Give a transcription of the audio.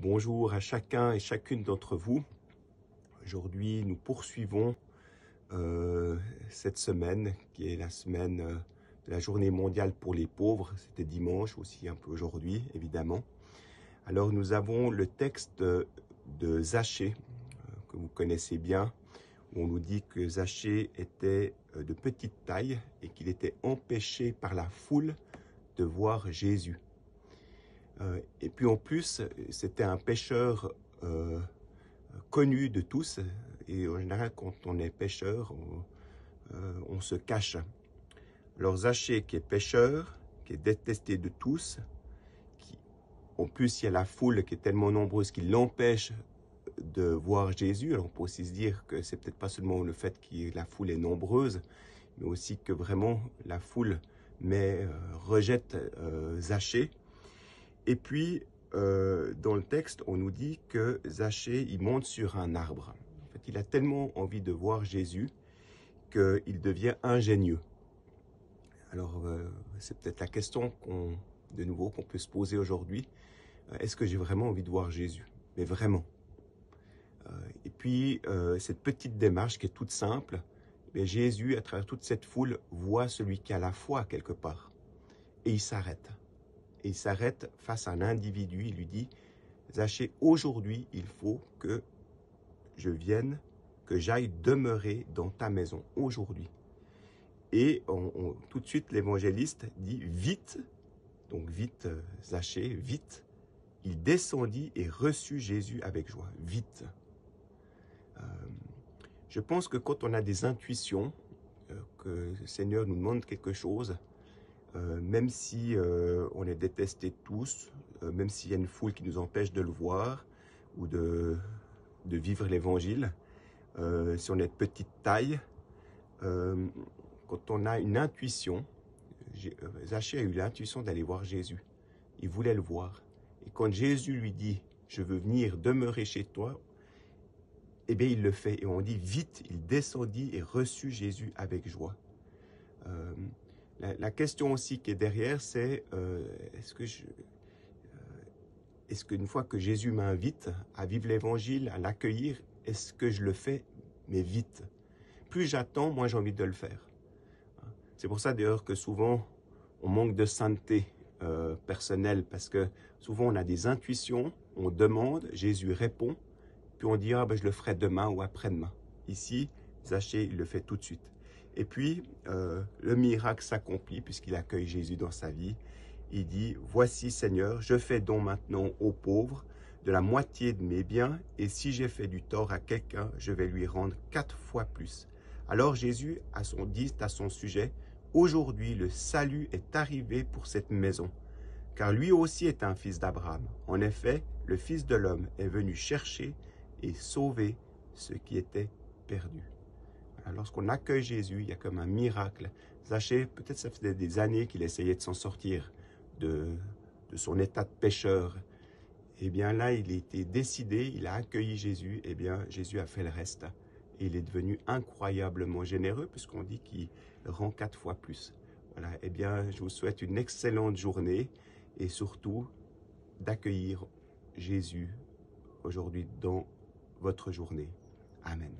Bonjour à chacun et chacune d'entre vous. Aujourd'hui, nous poursuivons cette semaine qui est la semaine de la journée mondiale pour les pauvres. C'était dimanche aussi, un peu aujourd'hui, évidemment. Alors, nous avons le texte de Zachée, que vous connaissez bien, où on nous dit que Zachée était de petite taille et qu'il était empêché par la foule de voir Jésus. Et puis en plus, c'était un pêcheur connu de tous. Et en général, quand on est pêcheur, on se cache. Alors Zachée, qui est pêcheur, qui est détesté de tous, en plus il y a la foule qui est tellement nombreuse qu'il l'empêche de voir Jésus. Alors on peut aussi se dire que c'est peut-être pas seulement le fait que la foule est nombreuse, mais aussi que vraiment la foule rejette Zachée. Et puis, dans le texte, on nous dit que Zachée, il monte sur un arbre. En fait, il a tellement envie de voir Jésus qu'il devient ingénieux. Alors, c'est peut-être la question qu'on peut se poser aujourd'hui. Est-ce que j'ai vraiment envie de voir Jésus? Mais vraiment. Et puis, cette petite démarche qui est toute simple, mais Jésus, à travers toute cette foule, voit celui qui a la foi quelque part. Et il s'arrête. Et il s'arrête face à un individu, il lui dit « Zachée, aujourd'hui, il faut que je vienne, que j'aille demeurer dans ta maison, aujourd'hui. » Et tout de suite, l'évangéliste dit « Vite », donc vite, Zachée, vite, il descendit et reçut Jésus avec joie, vite. Je pense que quand on a des intuitions, que le Seigneur nous demande quelque chose, même si on est détesté tous, même s'il y a une foule qui nous empêche de le voir ou de vivre l'évangile, si on est de petite taille, quand on a une intuition, Zachée a eu l'intuition d'aller voir Jésus. Il voulait le voir. Et quand Jésus lui dit « Je veux venir demeurer chez toi », eh bien il le fait. Et on dit vite, il descendit et reçut Jésus avec joie. La question aussi qui est derrière, c'est est-ce qu'une fois que Jésus m'invite à vivre l'évangile, à l'accueillir, est-ce que je le fais, mais vite? Plus j'attends, moins j'ai envie de le faire. C'est pour ça d'ailleurs que souvent, on manque de sainteté personnelle, parce que souvent on a des intuitions, on demande, Jésus répond, puis on dit « Ah ben je le ferai demain ou après-demain ». Ici, Zachée, il le fait tout de suite. Et puis, le miracle s'accomplit puisqu'il accueille Jésus dans sa vie. Il dit, « Voici Seigneur, je fais don maintenant aux pauvres de la moitié de mes biens, et si j'ai fait du tort à quelqu'un, je vais lui rendre 4 fois plus. » Alors Jésus dit à son sujet, « Aujourd'hui, le salut est arrivé pour cette maison, car lui aussi est un fils d'Abraham. En effet, le Fils de l'homme est venu chercher et sauver ce qui était perdu. » Lorsqu'on accueille Jésus, il y a comme un miracle. Zachée, peut-être ça faisait des années qu'il essayait de s'en sortir de son état de pécheur. Eh bien là, il était décidé, il a accueilli Jésus. Eh bien, Jésus a fait le reste. Et il est devenu incroyablement généreux, puisqu'on dit qu'il rend 4 fois plus. Voilà. Eh bien, je vous souhaite une excellente journée et surtout d'accueillir Jésus aujourd'hui dans votre journée. Amen.